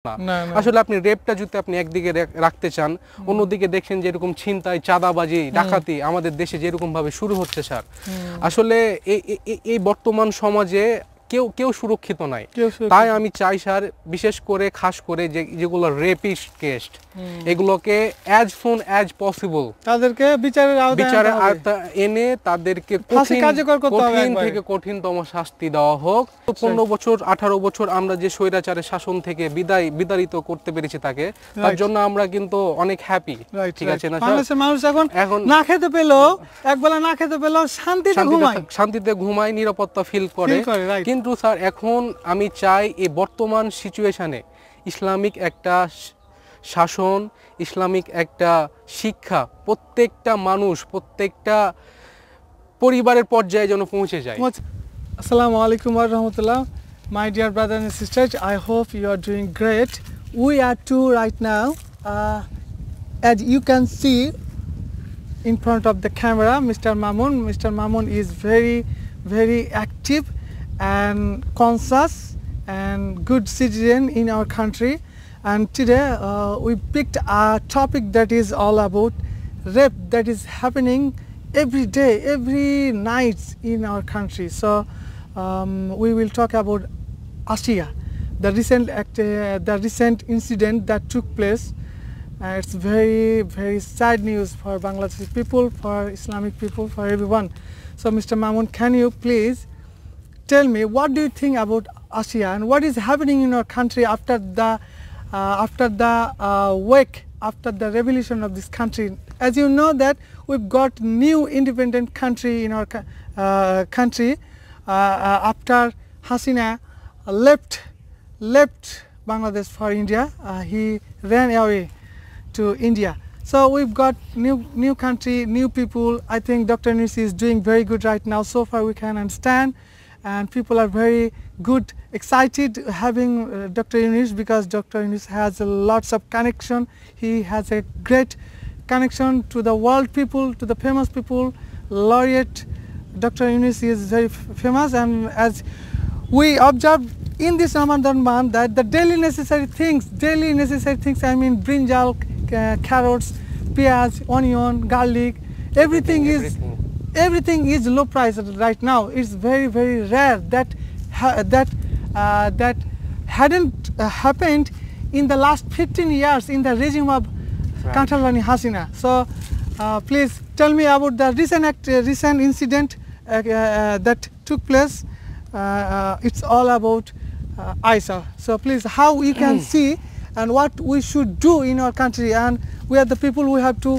না আসলে আপনি রেপটা যদি আপনি একদিকে রাখতে চান, অন্যদিকে দেখছেন যে এরকম ছিনতাই, চাঁদাবাজি, ডাকাতি আমাদের দেশে যেরকম ভাবে শুরু হচ্ছে স্যার, আসলে এই বর্তমান সমাজে কেউ সুরক্ষিত নাই। তাই আমি চাই স্যার, বিশেষ করে খাস করে যেগুলো রেপিস্ট কেস, এগুলোকে অ্যাজ সুন অ্যাজ পসিবল তাদেরকে বিচারের আওতায় এনে তাদেরকে কঠিন থেকে কঠিনতম শাস্তি দেওয়া হোক। 15 বছর 18 বছর আমরা যে স্বৈরাচারের শাসন থেকে বিতাড়িত করতে পেরেছি তাকে, তার জন্য আমরা কিন্তু অনেক হ্যাপি। ঠিক আছে না স্যার? বাংলাদেশের মানুষ এখন না খেতে পেল, একবেলা না খেতে পেল, শান্তিতে ঘুমায়, নিরাপত্তা ফিল করে। কিন্তু স্যার এখন আমি চাই এই বর্তমান সিচুয়েশনে ইসলামিক একটা শাসন, ইসলামিক একটা শিক্ষা প্রত্যেকটা মানুষ, প্রত্যেকটা পরিবারের পর্যায়ে যেন পৌঁছে যায়। আসসালামু আলাইকুম ওয়া রাহমাতুল্লাহ। My dear brothers and sisters, I hope you are doing great. We are too right now. As you can see in front of the camera, Mr. Mamun. Mr. Mamun is very active and conscious and good citizen in our country. And today we picked a topic that is all about rape that is happening every day, every night in our country. So we will talk about Asia, the recent incident that took place. It's very sad news for Bangladeshi people, for Islamic people, for everyone. So Mr. Mamun, can you please tell me, what do you think about Asia and what is happening in our country after the revolution of this country? As you know that we've got new independent country in our country after Hasina left Bangladesh for India. He ran away to India. So we've got new country, new people. I think Dr. Yunus is doing very good right now. So far we can understand, and people are very good, excited having Dr. Yunus, because Dr. Yunus has lots of connection. He has a great connection to the world people, to the famous people. Laureate Dr. Yunus is very famous, and as we observe in this Ramadan month that the daily necessary things, I mean brinjal, carrots, piyaz, onion, garlic, everything is low price right now. It's very rare that hadn't happened in the last 15 years in the regime of Kantalani Hasina. So please tell me about the recent incident that took place. It's all about Aisha. So please, how we can see and what we should do in our country, and we are the people who have to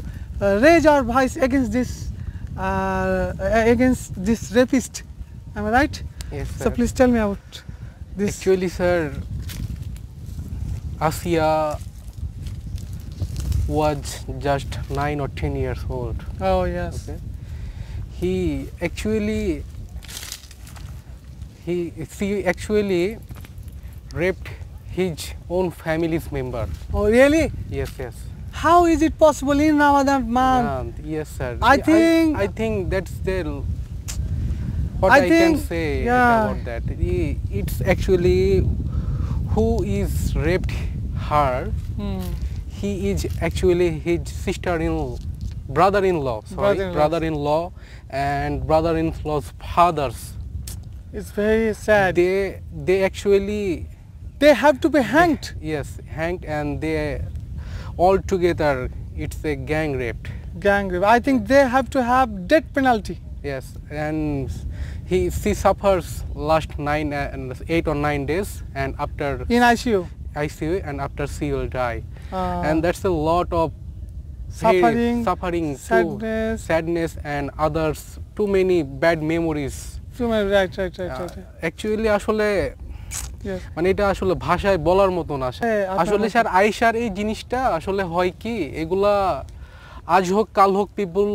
raise our voice against this rapist. Am I right? Yes, sir. So please tell me about this. Actually, sir, Asia was just 9 or 10 years old. Oh yes. Okay. He actually raped his own family's member. Oh really? Yes. How is it possible in Ramadan month? Yes, sir. I think that's the what I can say about that. It's actually who is raped her. He is actually his brother-in-law, and brother-in-law's fathers. It's very sad. They actually have to be hanged. Yes, hanged, and they all together it's a gang rape. I think they have to have death penalty. Yes, and she suffers last 8 or 9 days, and after in ICU, and after she will die. And that's a lot of suffering, sadness, and others, too many bad memories. Right. Actually আসলে মানে এটা আসলে ভাষায় বলার মতো না। আসলে sir আয়েশার এই জিনিসটা আসলে হয় কি, এগুলা আজ হোক কাল হোক, পিপল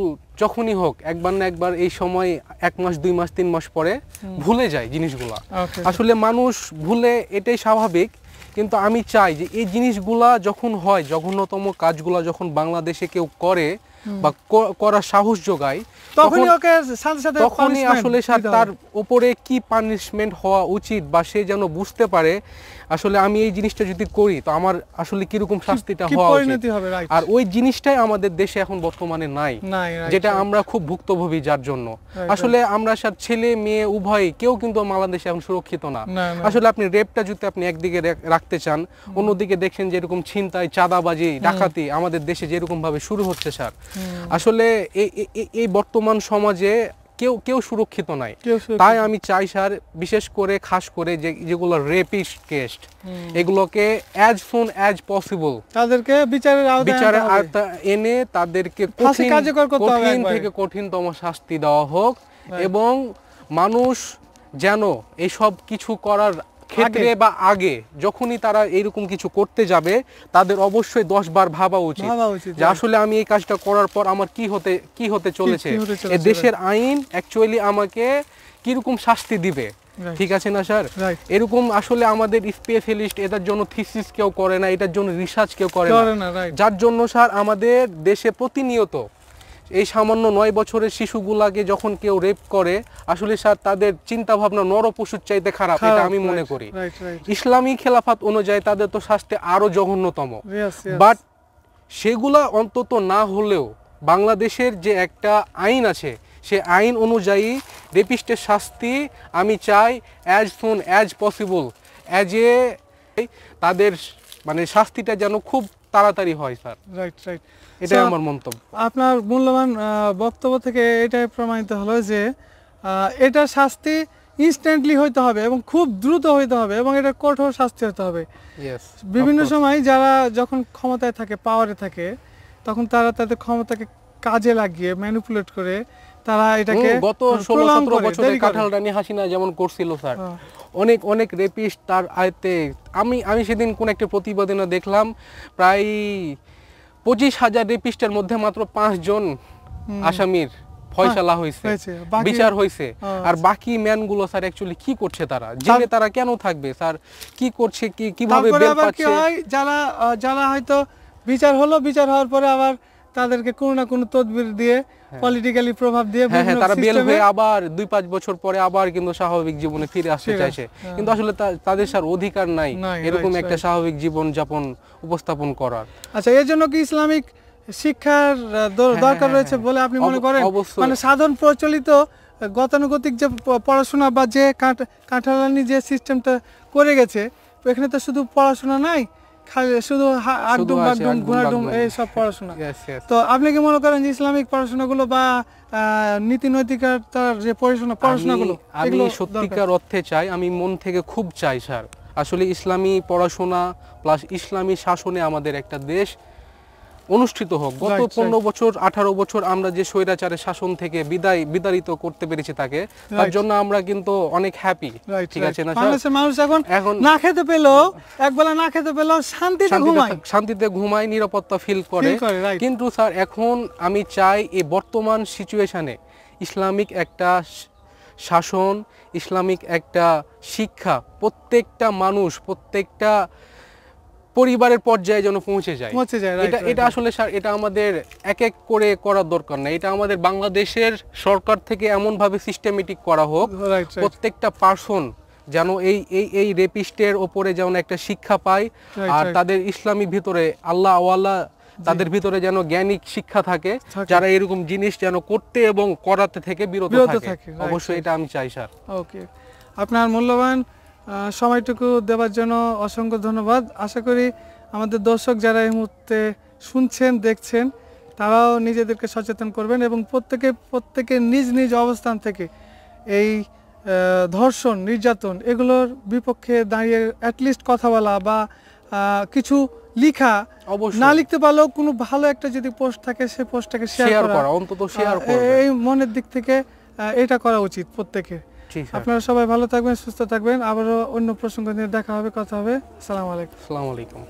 যখনই হোক একবার না একবার এই সময় 1 মাস 2 মাস 3 মাস পরে ভুলে যায় জিনিসগুলা। আসলে মানুষ ভুলে, এটাই স্বাভাবিক। কিন্তু আমি চাই যে এই জিনিসগুলা যখন হয়, জঘন্যতম কাজগুলা যখন বাংলাদেশে কেউ করে বা করার সাহস যোগায়, তখনই আসলে তার উপরে কি পানিশমেন্ট হওয়া উচিত, বা সে যেন বুঝতে পারে আসলে আমি এই জিনিসটা যদি করি তো আমার আসলে কিরকম শাস্তিটা হওয়া উচিত, আর ওই জিনিসটাই আমাদের দেশে এখন বর্তমানে নাই, যেটা আমরা খুব ভুক্তভোগী। যার জন্য আসলে আমরা সব ছেলে মেয়ে উভয় কেউ কিন্তু বাংলাদেশে এখন সুরক্ষিত না। আসলে আপনি রেপটা যদি আপনি একদিকে রাখতে চান, অন্যদিকে দেখছেন যেরকম ছিনতাই, চাঁদাবাজি, ডাকাতি আমাদের দেশে যেরকম ভাবে শুরু হচ্ছে স্যার, আসলে এই বর্তমান সমাজে কেউ সুরক্ষিত নাই। তাই আমি চাই স্যার, বিশেষ করে খাস করে যেগুলো রেপিস্ট কেস, এগুলোকে অ্যাজ সুন অ্যাজ পসিবল তাদেরকে বিচারের আওতায় এনে তাদেরকে কঠিন থেকে কঠিনতম শাস্তি দেওয়া হোক, এবং মানুষ যেন এইসব কিছু করার ক্ষেত্রে বা আগে যখনই তারা এরকম কিছু করতে যাবে তাদের অবশ্যই 10 বার ভাবা উচিত যে আসলে আমি এই কাজটা করার পর আমার কি হতে চলেছে, এই দেশের আইন অ্যাকচুয়ালি আমাকে কিরকম শাস্তি দিবে। ঠিক আছে না স্যার? এরকম আসলে আমাদের স্পেশালিস্ট এটার জন্য থিসিস কেউ করে না, এটার জন্য রিসার্চ কেউ করে না, যার জন্য স্যার আমাদের দেশে প্রতিনিয়ত এই সামান্য 9 বছরের শিশুগুলাকে যখন কেউ রেপ করে, আসলে স্যার তাদের চিন্তা ভাবনা নরপশুর চাইতে খারাপ, এটা আমি মনে করি। ইসলামী খেলাফত অনুযায়ী তাদের তো শাস্তি আরো জঘন্যতম, বাট সেগুলা অন্তত না হলেও বাংলাদেশের যে একটা আইন আছে সে আইন অনুযায়ী রেপিস্টের শাস্তি আমি চাই অ্যাজ সুন অ্যাজ পসিবল, তাদের মানে শাস্তিটা যেন খুব তাড়াতাড়ি হয় স্যার। এটাই আমার মন্তব্য। আপনার মূল্যবান বক্তব্য থেকে এটাই প্রমাণিত হলো যে এটা শাস্তি ইনস্ট্যান্টলি হইতে হবে এবং খুব দ্রুত হইতে হবে এবং এটা কঠোর শাস্তি হতে হবে। বিভিন্ন সময় যারা যখন ক্ষমতায় থাকে, পাওয়ারে থাকে, তখন তারা তাদের ক্ষমতাকে কাজে লাগিয়ে ম্যানিপুলেট করে তারা এটাকে গত 16-17 বছরের কাঁঠাল রানী হাসিনা যেমন করছিল স্যার, অনেক রেপিস্ট তার আয়তে। আমি সেদিন কোন একটা প্রতিবেদনে দেখলাম প্রায় 25,000 রেপিস্টের মধ্যে মাত্র 5 জন আসামির ফয়সালা হয়েছে, বিচার হয়েছে, আর বাকি ম্যানগুলো স্যার অ্যাকচুয়ালি কি করছে, তারা জেলে তারা কেন থাকবে স্যার, কি করছে, কিভাবে বের পাচ্ছে? যারা হয়তো বিচার হলো, বিচার হওয়ার পরে আবার তাদেরকে কোনো না কোনো তদবির দিয়ে পলিটিক্যালি প্রভাব দিয়ে তারা বেল হয়ে আবার 2-5 বছর পরে আবার কিন্তু স্বাভাবিক জীবনে ফিরে আসতে চাইছে, কিন্তু আসলে তাদের স্যার অধিকার নাই এরকম একটা স্বাভাবিক জীবন যাপন উপস্থাপন করার। আচ্ছা, এর জন্য কি ইসলামিক শিক্ষার দরকার রয়েছে বলে আপনি মনে করেন? মানে সাধারণ প্রচলিত গতানুগতিক যে পড়াশোনা বা যে কাঁঠালানি যে সিস্টেমটা করে গেছে, এখানে তো শুধু পড়াশোনা নাই, শুধু আড্ডুম বাড্ডুম ঘোরাডুম এই সব পড়াশোনা। তো আপনি কি মনে করেন যে ইসলামিক পড়াশোনাগুলো বা নীতি নৈতিকতার যে পড়াশোনাগুলো আমি সত্যিকার অর্থে চাই, আমি মন থেকে খুব চাই স্যার, আসলে ইসলামী পড়াশোনা প্লাস ইসলামী শাসনে আমাদের একটা দেশ অনুষ্ঠিত হোক। গত 15 বছর 18 বছর আমরা যে স্বৈরাচারের শাসন থেকে বিতাড়িত করতে পেরেছি তাকে, তার জন্য আমরা কিন্তু অনেক হ্যাপি। ঠিক আছে না স্যার? মানুষ এখন না খেতে পেলেও, একবেলা না খেতে পেলেও শান্তিতে ঘুমায়, নিরাপত্তা ফিল করে। কিন্তু স্যার এখন আমি চাই এই বর্তমান সিচুয়েশনে ইসলামিক একটা শাসন, ইসলামিক একটা শিক্ষা প্রত্যেকটা মানুষ, প্রত্যেকটা পরিবারের পর্যায়ে যেন পৌঁছে যায়। এটা আসলে স্যার এটা আমাদের এক এক করে করার দরকার না, এটা আমাদের বাংলাদেশের সরকার থেকে এমন ভাবে সিস্টেমেটিক করা হোক প্রত্যেকটা পার্সন যেন এই রেপিস্টের ওপরে যেন একটা শিক্ষা পায়, আর তাদের ইসলামী ভিতরে আল্লাহ ওয়াল্লাহ তাদের ভিতরে যেন জ্ঞানিক শিক্ষা থাকে, যারা এরকম জিনিস যেন করতে এবং করাতে থেকে বিরত থাকে। অবশ্যই এটা আমি চাই স্যার। ওকে, আপনার মূল্যবান সময়টুকু দেওয়ার জন্য অসংখ্য ধন্যবাদ। আশা করি আমাদের দর্শক যারা এই মুহূর্তে শুনছেন, দেখছেন, তারাও নিজেদেরকে সচেতন করবেন এবং প্রত্যেকে নিজ নিজ অবস্থান থেকে এই ধর্ষণ, নির্যাতন এগুলোর বিপক্ষে দাঁড়িয়ে অ্যাটলিস্ট কথা বলা বা কিছু লিখা, না লিখতে পারলেও কোনো ভালো একটা যদি পোস্ট থাকে সেই পোস্টটাকে শেয়ার করা, অন্তত শেয়ার করা, এই মনের দিক থেকে এটা করা উচিত প্রত্যেকের। আপনারা সবাই ভালো থাকবেন, সুস্থ থাকবেন। আবারও অন্য প্রসঙ্গ নিয়ে দেখা হবে, কথা হবে। আসসালামু আলাইকুম।